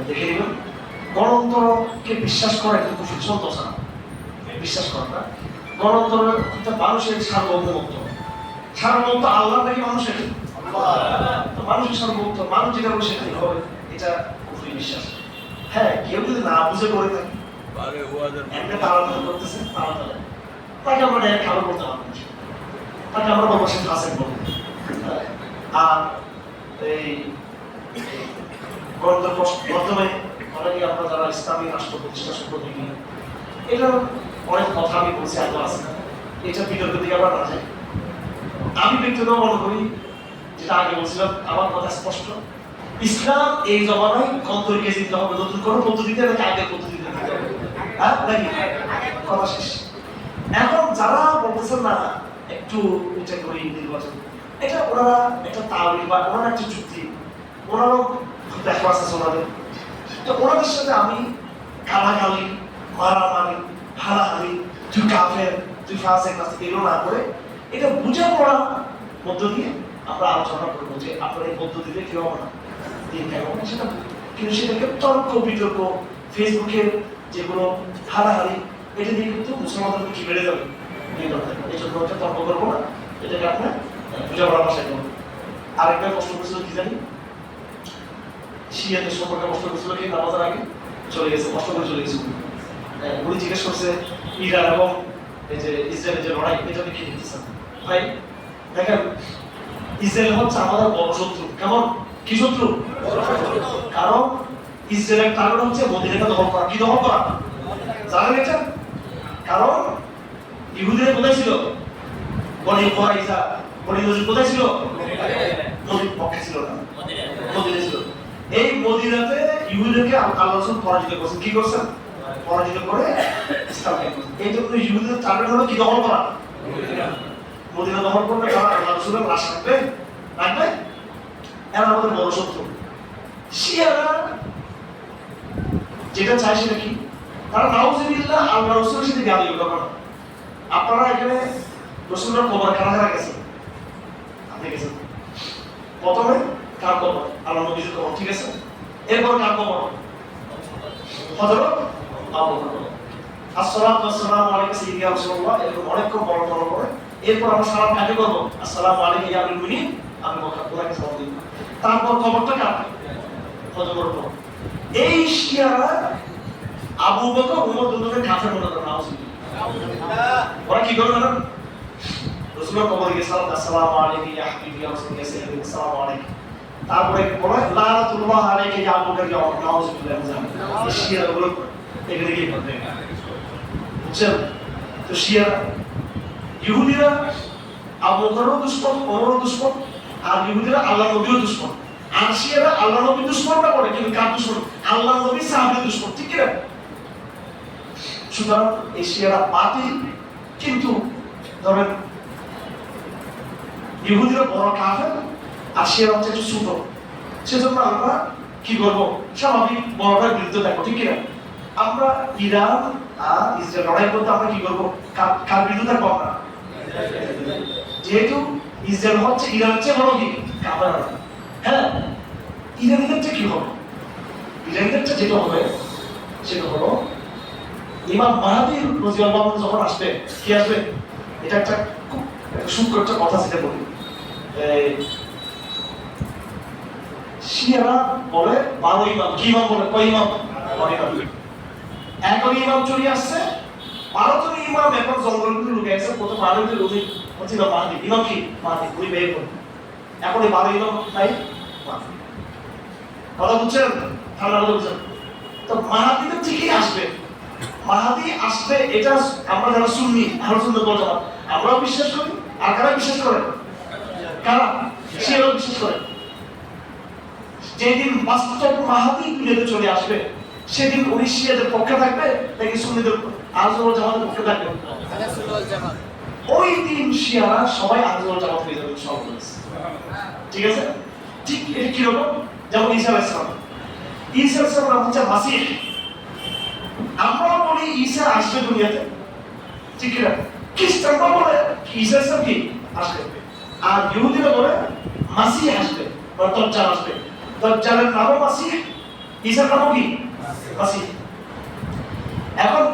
দেখে নেবেন। গণতন্ত্রকে বিশ্বাস করা একটা কুফরি, সন্তোষ না বিশ্বাস করা না। গণতন্ত্র মানুষের সার্বভৌমত্ব, সার্বভৌমত্ব আল্লাহ নাকি মানুষের? মানুষের সার্বভৌমত্ব, মানুষ যেটা বলে সেটাই হবে, এটা কুফরি বিশ্বাস। হ্যাঁ, কেউ যদি না বুঝে করে থাকে একটা তাড়াতাড়ি করতেছে, তাড়াতাড়ি তাকে আমরা ডাইরেক্ট খাবার করতে পারবো, তাকে আমরা বলবো সে ফাঁসেক বলবো। আর এই গণতন্ত্র মাধ্যমে অনেকে আমরা যারা ইসলামী রাষ্ট্র প্রতিষ্ঠা সম্পর্কে এটা অনেক কথা আমি বলছি, এত আছে না, এটা বিতর্কের দিকে আমরা না যাই। আমি ব্যক্তিগত মনে করি, যেটা আগে বলছিলাম, আমার কথা স্পষ্ট, ইসলাম এই জমানায় গন্তরকে জিততে হবে, নতুন কোনো পদ্ধতিতে নাকি আগের পদ্ধতিতে দিতে হবে, হ্যাঁ নাকি? কথা শেষ। এখন যারা বলতেছেন না একটু এটা করি নির্বাচন, এটা ওনারা একটা তাওয়িল বা ওনারা একটা যুক্তি, ওনারও দেখা আছে ওনাদের। তো ওনাদের সাথে আমি গালাগালি, মারামারি, হারাহারি, তুই কাফের, তুই ফাসিক নাস্তিক এগুলো না করে এটা বুঝে পড়ার মধ্য দিয়ে আমরা আলোচনা করবো যে আপনার এই পদ্ধতিতে কেউ হবে না, দিন কেন সেটা। কিন্তু সেটাকে তর্ক বিতর্ক, ফেসবুকের যেগুলো হারাহারি, এটা দিয়ে কিন্তু মুসলমানদের কি বেড়ে যাবে, এই জন্য তর্ক করবো না, এটাকে আপনার বুঝে পড়ার ভাষায় করবো। আরেকটা কষ্ট করছিল কি জানি, শিয়াদের সম্পর্কে কষ্ট করছিল কি নামাজের আগে চলে গেছে, কষ্ট করে চলে গেছে। উনি জিজ্ঞেস করছে ইরান এবং এই যে ইসরায়েলের যে লড়াই, এটা কি দেখতেছেন ভাই? দেখেন, ইসরায়েল হচ্ছে আমাদের বড় শত্রু। কেমন? কি শত্রু? কারণ ইসরায়েলের টার্গেট হচ্ছে মদিনাকে দখল করা। কি দখল করা জানেন এটা? কারণ ইহুদিরা কোথায় ছিল? বনি কুরাইজা, বনি নজির কোথায় ছিল? নদীর পক্ষে ছিল না, মদিনা ছিল। এই মদিনাতে ইহুদিদেরকে আল্লাহ রাসূল পরাজিত করেছেন। কি করছেন? পরাজিত করে ইসলামকে। এই জন্য ইহুদিদের টার্গেট হলো কি দখল করা? মদিনা দখল করলে তারা আল্লাহ রাসূলের লাশ রাখবে, রাখবে? এরা আমাদের বড় শত্রু। শিয়ারা যেটা চায় সেটা কি? তারা নাউজুবিল্লাহ আল্লাহ রাসূলের সাথে গালি করে। আপনারা এখানে রাসূলের কবর কারা গেছেন? আপনি গেছেন? প্রথমে কার কবর? আল্লাহ নবীর কবর, ঠিক আছে? এরপর কার কবর? হযরত আবু বকর। আসসালাতু ওয়াসসালামু আলাইকা সাইয়্যিদা রাসূলুল্লাহ, এরকম অনেকক্ষণ বড় বড় করে। এরপর আমরা সালাম কাকে করব? আসসালামু আলাইকা ইয়া আমিরুল মুমিনিন, আবু বকর, ওনাকে সালাম দিব। তারপর কবরটা কার? হযরত ওমর। এই শিয়ারা আবু বকর ওমর দুজনকে কাফের মনে করে, নাউজুবিল্লাহ। ওরা কি করে জানেন? রাসূলের কবরে গিয়ে সালাম, আসসালামু আলাইকা ইয়া হাবিবি ইয়া রাসূল ইয়া সাইয়্যিদি, আসসালামু আলাইকা। তারপরে বলে লানাতুল্লাহ আলাইকা ইয়া আবু বকর ইয়া ওমর, নাউজুবিল্লাহ। এই শিয়ারা গুলো এগুলো কি করে? বুঝছেন? তো শিয়ারা, ইহুদিরা আবু বকরও দুশমন, ওমরও দুশমন, আর ইহুদিরা আল্লাহ নবীও দুশমন। আর শিয়ারা আল্লাহ নবী দুশমনটা করে, কিন্তু কার দুশমন? আল্লাহ নবী সাহাবীর দুশমন, ঠিক কি না? সুতরাং এই শিয়ারা বাতিল, কিন্তু ধরেন ইহুদিরা বড় কাফের আর শিয়ারা হচ্ছে একটু ছোট। সেজন্য আমরা কি করবো? স্বাভাবিক বড়টার বিরুদ্ধে দেখো, ঠিক কিনা? আমরা ইরান আর ইসরায়েল লড়াই করতে আমরা কি করবো? কার বিরুদ্ধে থাকবো? আমরা যেহেতু ইসরায়েল হচ্ছে ইরানের চেয়ে বড় কি কাফের, হ্যাঁ, ইরানিদের চেয়ে কি হবে? ইরানিদের চেয়ে যেটা হবে সেটা হলো ইমাম মাহদী রাদিয়াল্লাহু আনহু যখন আসবে, কি আসবে? এটা একটা খুব সূক্ষ্ম একটা কথা যেটা বলি, শিয়ারা বলে 12 ইমাম। কি ইমাম বলে? কয় ইমাম? 12 ইমাম। এখন ইমাম চলে আসছে, 12 জন ইমাম এখন জঙ্গলের ভিতরে লুকিয়ে আছে। প্রথম 12 জন লুকিয়ে হচ্ছে ইমাম মাহদী। ইমাম কি? মাহদী, উনি বের করুন। এখন এই 12 ইমাম নাই, কথা বুঝছেন? ঠান্ডা বুঝছেন? তো মাহদী তো ঠিকই আসবে, মাহদী আসবে, এটা আমরা যারা সুন্নি আহলে সুন্নাত ওয়াল জামাত আমরাও বিশ্বাস করি। আর কারা বিশ্বাস করে? কারা? শিয়ারা বিশ্বাস করে। যেদিন বাস্তব মাহাদি দুনিয়াতে চলে আসবে সেদিন উনি শিয়াদের পক্ষে থাকবে নাকি সুন্নিদের আহলে ওয়াল জামাতের পক্ষে থাকবে? ওই দিন শিয়ারা সবাই আহলে ওয়াল জামাত হয়ে যাবে সব। ঠিক আছে? ঠিক এটা কিরকম? যেমন ঈসা আলাইহিস সালাম। ঈসা আলাইহিস সালাম হচ্ছে মাসিহ। আমরা বলি ঈসা আসবে দুনিয়াতে, ঠিক না? খ্রিস্টানরা বলে ঈসা আলাইহিস সালাম কি আসবে, আর ইহুদিরা বলে মাসিহ আসবে বা দাজ্জাল আসবে। দাজ্জালের নামও মাসিহ, ঈসার নামও কি মাসিহ। এখন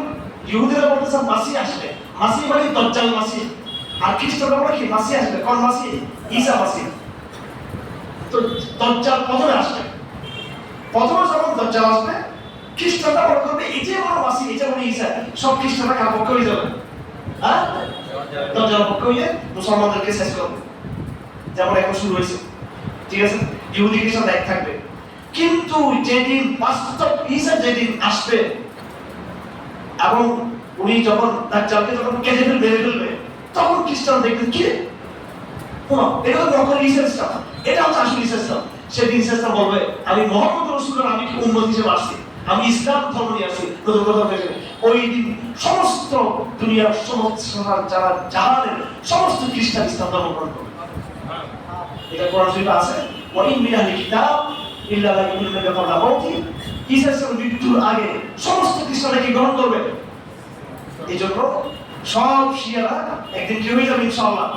ইহুদিরা বলতেছে মাসিহ আসবে, মাসিহ মানে দাজ্জাল মাসিহ, আর খ্রিস্টানরা বলে কি মাসিহ আসবে। কোন মাসিহ? ঈসা মাসিহ। তো দাজ্জাল প্রথমে আসবে, প্রথমে যখন দাজ্জাল আসবে খ্রিস্টানরা মনে করবে এই যে বড় মাসিহ, এই যে বড় ঈসা, সব খ্রিস্টানরা কার পক্ষে হয়ে যাবে? হ্যাঁ, দাজ্জালের পক্ষে হয়ে মুসলমানদেরকে শেষ করবে, যেমন এখন শুরু হয়েছে। ঠিক আছে? ইহুদি খ্রিস্টান এক থাকবে, কিন্তু যেদিন বাস্তব ঈসা যেদিন আসবে এবং উনি যখন দাজ্জালকে যখন কেটে ফেলবে, মেরে ফেলবে, তখন খ্রিস্টান দেখবেন কি এটা তো তখন ঈসা ইসলাম, এটা হচ্ছে আসল ঈসা ইসলাম। সেদিন ঈসা ইসলাম বলবে আমি মুহাম্মদ রাসূলুল্লাহ, আমি কি উম্মত হিসেবে আসছি, আমি ইসলাম ধর্ম নিয়ে আসছি নতুন কথা হয়েছে। ওই দিন সমস্ত দুনিয়ার সমস্ত যারা জাহানের সমস্ত খ্রিস্টান ইসলাম ধর্ম গ্রহণ করবে। এটা কোরআন শরীফে আছে, ওয়া ইন মিন আহলিল কিতাব ইল্লা লা ইউমিনুনা বিকাবলা মাউতি। ঈসা ইসলামের মৃত্যুর আগে সমস্ত খ্রিস্টানরা কি গ্রহণ করবে। এইজন্য সব শিয়ারা একদিন কি হয়ে যাবে ইনশাআল্লাহ,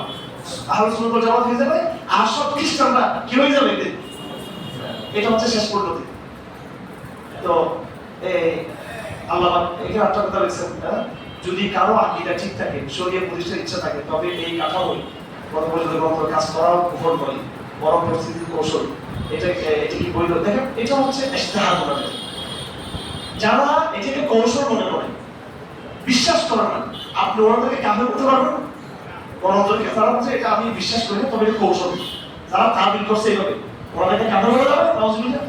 আহলে সুন্নাত ওয়াল জামাত হয়ে যাবে, আর সব খ্রিস্টানরা কি হয়ে যাবে একদিন। এটা হচ্ছে শেষ পরিণতি। তো আল্লাহ এখানে একটা কথা বলেছেন, যদি কারো আকীদা ঠিক থাকে, শরীয়ত প্রতিষ্ঠার ইচ্ছা থাকে, তবে এই কাঠামোই পরবর্তী গ্রন্থ কাজ করাও কুফর নয়, বরং পরিস্থিতির কৌশল। এটা কি বৈধ? দেখেন, এটা হচ্ছে ইজতিহাদ বলা যায়। যারা এটাকে কৌশল মনে করে, বিশ্বাস করে না, আপনি ওনাদেরকে কাফের করতে পারবেন? ওনাদেরকে তারা হচ্ছে এটা আমি বিশ্বাস করি না, তবে এটা কৌশল। যারা তাবিল করছে এইভাবে, ওনাদেরকে কাফের বলা যাবে? নাউজুবিল্লাহ।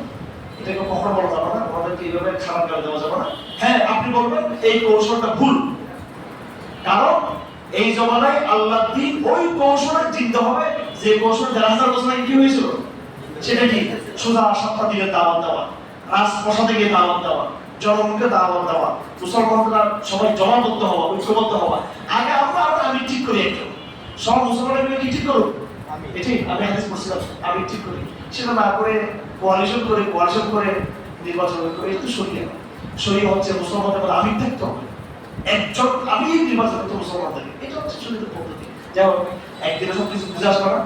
এটাকে কখনো বলা যাবে না, ওনাদেরকে এইভাবে খারাপ গালি দেওয়া যাবে না। হ্যাঁ, আপনি বলবেন এই কৌশলটা ভুল, কারণ এই জমানায় আল্লাহ দিন ওই কৌশলে জিততে হবে যে কৌশল 1000 বছর আগে কি হয়েছিল। সেটা কি? সুদা সাতটা দিনে দাওয়াত দেওয়া, রাজপ্রসাদে গিয়ে দাওয়াত দেওয়া, জনগণকে দাওয়াত দেওয়া, মুসলমানরা সবাই জমাবদ্ধ হওয়া, ঐক্যবদ্ধ হওয়া। আগে আমি ঠিক করি, একটু সব মুসলমানরা কি ঠিক করুক, এটি আমি হাদিস পড়ছিলাম, আমি ঠিক করি। সেটা না করে কোয়ালিশন করে নির্বাচন করে, এটা তো শরীয়ত। শরীয়ত হচ্ছে মুসলমানদের মধ্যে আমির থাকতে হবে, একজন আমি নির্বাচন করতে মুসলমান থাকে, এটা হচ্ছে শরীয়তের পদ্ধতি। যেমন একদিনে সব কিছু বুঝে আসবে না,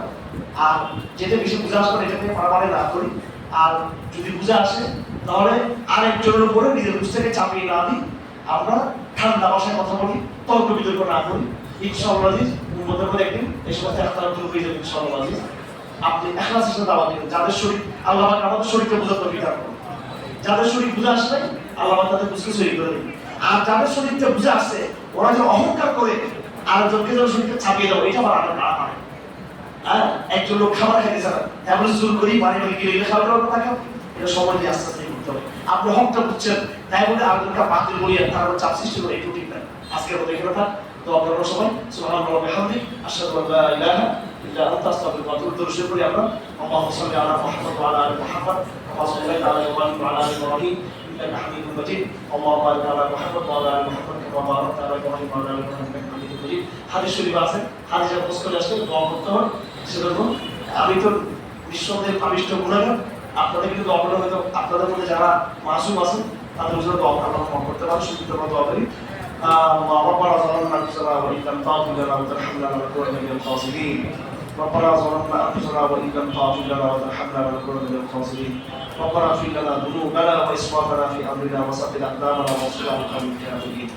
আর যেটা বেশি বুঝে আসবে না এটাকে মারামারি না করি, আর যদি বুঝে আসে তাহলে আরেকজনের উপরে নিজের বুঝটাকে চাপিয়ে না দিই, আমরা ঠান্ডা ভাষায় কথা বলি, তর্ক বিতর্ক না করি। ইনশাআল্লাহ উম্মতের মধ্যে একদিন এই সমস্ত ইখতিলাফ দূর হয়ে যাবে ইনশাআল্লাহ। আপনি ইখলাসের সাথে দাওয়াত দিন, যাদের শরীর আল্লাহ পাক আমাদের শরীরকে বোঝার তৌফিক দান করুন। যাদের শরীর বুঝে আসবে আল্লাহ পাক তাদের বুঝতে শরীর করে দিন। আর যাদের শরীরটা বুঝে আসছে ওরা যে অহংকার করে আরেকজনকে যেন শরীরকে চাপিয়ে দেবো, এটা আবার আগে না পারে। হ্যাঁ, একজন লোক খাবার খাইতে চান, এমন জোর করি পানি গিলে খাবার থাকে, এটা সময় দিয়ে আস্তে আস্তে করতে হবে। আপনি হকটা বুঝছেন, তাই বলে আরেকজনকে বাতিল বলিয়া তার চাপ সৃষ্টি করে, একটু ঠিক না। আজকের মতো এখানে থাক, তো আপনারা সবাই সুবহানাল্লাহি ওয়া বিহামদিহি আশহাদু আল্লা ইলাহা ইল্লা আনতা আস্তাগফিরুকা ওয়া আতুবু ইলাইক। দরুদ করি আমরা, আল্লাহুম্মা সাল্লি আলা মুহাম্মাদ ওয়া আলা আলি মুহাম্মাদ কামা সাল্লাইতা আলা ইব্রাহিম ওয়া আলা আলি ইব্রাহিম ইন্নাকা হামিদুম মাজিদ। আল্লাহুম্মা বারিক আলা মুহাম্মাদ ওয়া আলা আলি মুহাম্মাদ কামা বারাকতা আলা ইব্রাহিম ওয়া আলা আলি ইব্রাহিম ইন্নাকা হামিদুম মাজিদ। হাদিস শরীফ আছে, হাদিসের পোস্ট করে আসলে দোয়া করতে হয়। সেজন্য আমি তো নিঃসন্দেহে পাবিষ্ট গুনাহগার, আপনাদের কিন্তু দোয়া করলে হয়তো আপনাদের মধ্যে যারা মাসুম আছেন তাদের জন্য দোয়া আল্লাহ ক্ষমা করতে পারেন। সুবিধা মতো দোয়া করি। ربنا ظلمنا انفسنا وان لم تغفر لنا وترحمنا لنكونن من الخاسرين. ربنا ظلمنا انفسنا وان لم تغفر لنا وترحمنا لنكونن من الخاسرين. ربنا اغفر لنا ذنوبنا واسرافنا في امرنا وثبت اقدامنا وانصرنا على القوم الكافرين.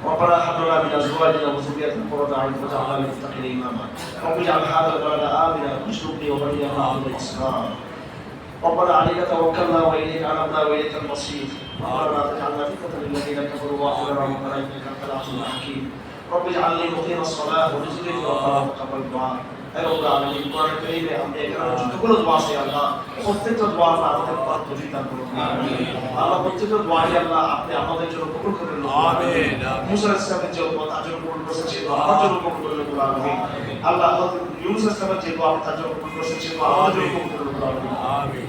ربنا هب لنا من ازواجنا وذرياتنا قرة اعين واجعلنا للمتقين اماما. رب اجعل هذا البلد امنا واجنبني وبني ان نعبد الاصنام. ربنا عليك توكلنا واليك انبنا واليك المصير. ربنا لا تجعلنا فتنة للذين كفروا واغفر لنا ربنا انك انت العزيز الحكيم. رب اجعلني مقيم الصلاة ورزقني ربنا تقبل الدعاء. اے رب العالمین، قرآن کریم میں ہم دیکھ رہے ہیں যতগুলো দোয়া আছে আল্লাহ, প্রত্যেকটা দোয়া আমাদের উপর তৌফিক দান করুন। আমিন। আল্লাহ প্রত্যেকটা দোয়া আল্লাহ আপনি আমাদের জন্য কবুল করে নিন। আমিন। মুসা আলাইহিস সালামের যে উম্মত আজকে কবুল করেছেন সেই দোয়া আমার জন্য কবুল করে রব্বুল আলামিন। আল্লাহ হযরত ইউনূস আলাইহিস সালামের যে দোয়া তার জন্য কবুল করেছেন সেই দোয়া আমাদের জন্য কবুল করে রব্বুল আলামিন।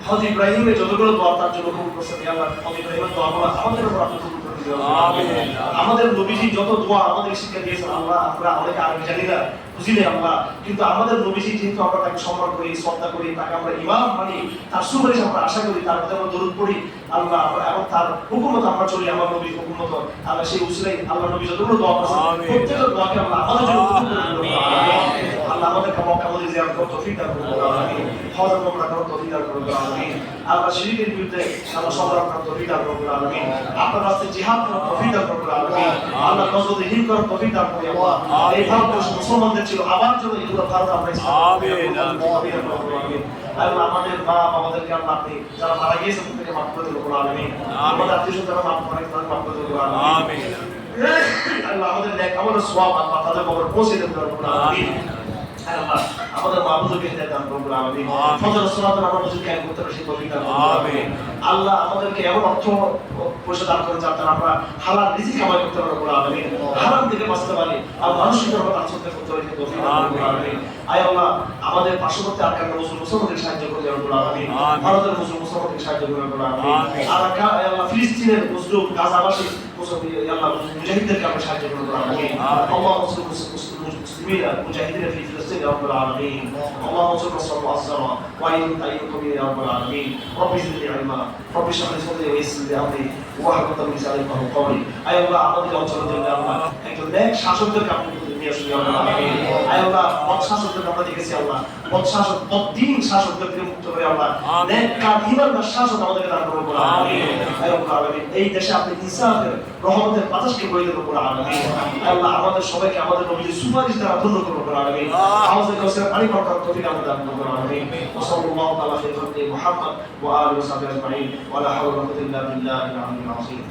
হযরত ইব্রাহিমের যতগুলো দোয়া তার জন্য কবুল করেছেন আল্লাহ হযরত ইব্রাহিমের দোয়াগুলো আমাদের উপর আপনি কবুল করে দিন আমিন। আমাদের নবীজি যত দোয়া আমাদের শিক্ষা দিয়েছেন আল্লাহ আমরা অনেকে আরবি জানি না বুঝি না আল্লাহ, কিন্তু আমাদের নবীজি যেহেতু আমরা তাকে সম্মান করি শ্রদ্ধা করি তাকে আমরা ইমাম মানি তার সুপারিশ আমরা আশা করি তার প্রতি আমরা দরুদ পড়ি আল্লাহ এবং তার হুকুমত আমরা চলি আমার নবীর হুকুমত আল্লাহ সেই উসিলাই আল্লাহ নবী যতগুলো দোয়া করেছেন প্রত্যেকটা দোয়াকে আমরা আমাদের জন্য কবুল করে দিন আল্লাহ আমাদেরকে মক্কা মদিনা জিয়ারত করার তৌফিক দান করুন আমিন। হজ ওমরা করার তৌফিক দান করুন আমিন। আল্লাহ শিরকের বিরুদ্ধে আল্লাহ সংগ্রাম করার তৌফিক দান করুন আমিন। আপনার রাস্তায় জিহাদ করার তৌফিক দান করুন আমিন। আল্লাহ নজরুল হিন্দ করার তৌফিক দান করুন আল্লাহ। এই ভারতবর্ষ মুসলমানদের ছিল আবার জন্য এই পুরো ভারত আমরা আমিন আমিন। আল্লাহ আমাদের মা বাবাদেরকে আল্লাহ আপনি যারা মারা গিয়েছেন তাদেরকে মাফ করে দিন আমিন। আমাদের আত্মীয়স্বজনরা মাফ করে দিন মাফ করে দিন আমিন। আল্লাহ আমাদের নেক আমাদের সওয়াব আল্লাহ তাদের কবর পৌঁছে দেন আমিন। আল্লাহ আমাদের মাহবুবকে হিদায়াত দান করুন আমিন। ফজর সালাত আমরা বুঝে কায়েম করতে পারি সেই তৌফিক দান করুন আমিন। আল্লাহ আমাদেরকে এমন অর্থ পয়সা দান করেন যাতে আমরা হালাল রিজিক কামাই করতে পারি আমিন। হারাম থেকে বাঁচতে পারি আর মানসিক ভাবে কাজ করতে পারি সেই তৌফিক দান করুন আমিন। আয় আল্লাহ আমাদের পার্শ্ববর্তী আরকান মুসলমানদের সাহায্য করুন আমিন। ভারতের মুসলমানদের সাহায্য করুন আমিন। আর আল্লাহ ফিলিস্তিনের মুসলিম গাজাবাসী আল্লাহ মুজাহিদদেরকে আমরা সাহায্য করুন আমিন। আল্লাহ المسلمين المجاهدين في فلسطين يا رب العالمين. اللهم انصر نصر مؤزرا وايد تأييدكم يا رب العالمين. رب زدني علما رب اشرح لي صدري ويسر لي امري واحلل عقدة من لساني يفقهوا قولي. আয় আল্লাহ আমাদের অঞ্চলের জন্য আল্লাহ একজন নেক শাসকদেরকে আপনি নিয়ে আসুন ইয়া রাব্বাল আলামিন। আয় আল্লাহ বদ শাসকদেরকে আমরা দেখেছি আল্লাহ বদ শাসক বদ্দিন শাসকদের থেকে মুক্ত করে আল্লাহ নেক কার ইমানদার শাসক আমাদেরকে দান করুন আমিন। আয় রাব্বাল আলামিন এই দেশে আপনি ইনসাফের রহমতের বাতাসকে বয়ে দেন রব্বুল আলামিন। আল্লাহ আমাদের সবাইকে আমাদের নবীর সুপারিশ দ্বারা ধন্য করুন রব্বুল আলামিন। আমাদের কাছে পানি বরকত তৌফিক আমাদের দান করুন আমিন। ওয়া সাল্লাল্লাহু তাআলা আলা খায়রি মুহাম্মদ ওয়া আলিহি ওয়া সাহবিহি আজমাইন ওয়া লা হাওলা ওয়া লা কুওয়াতা ইল্লা বিল্লাহিল আলিয়্যিল আযীম।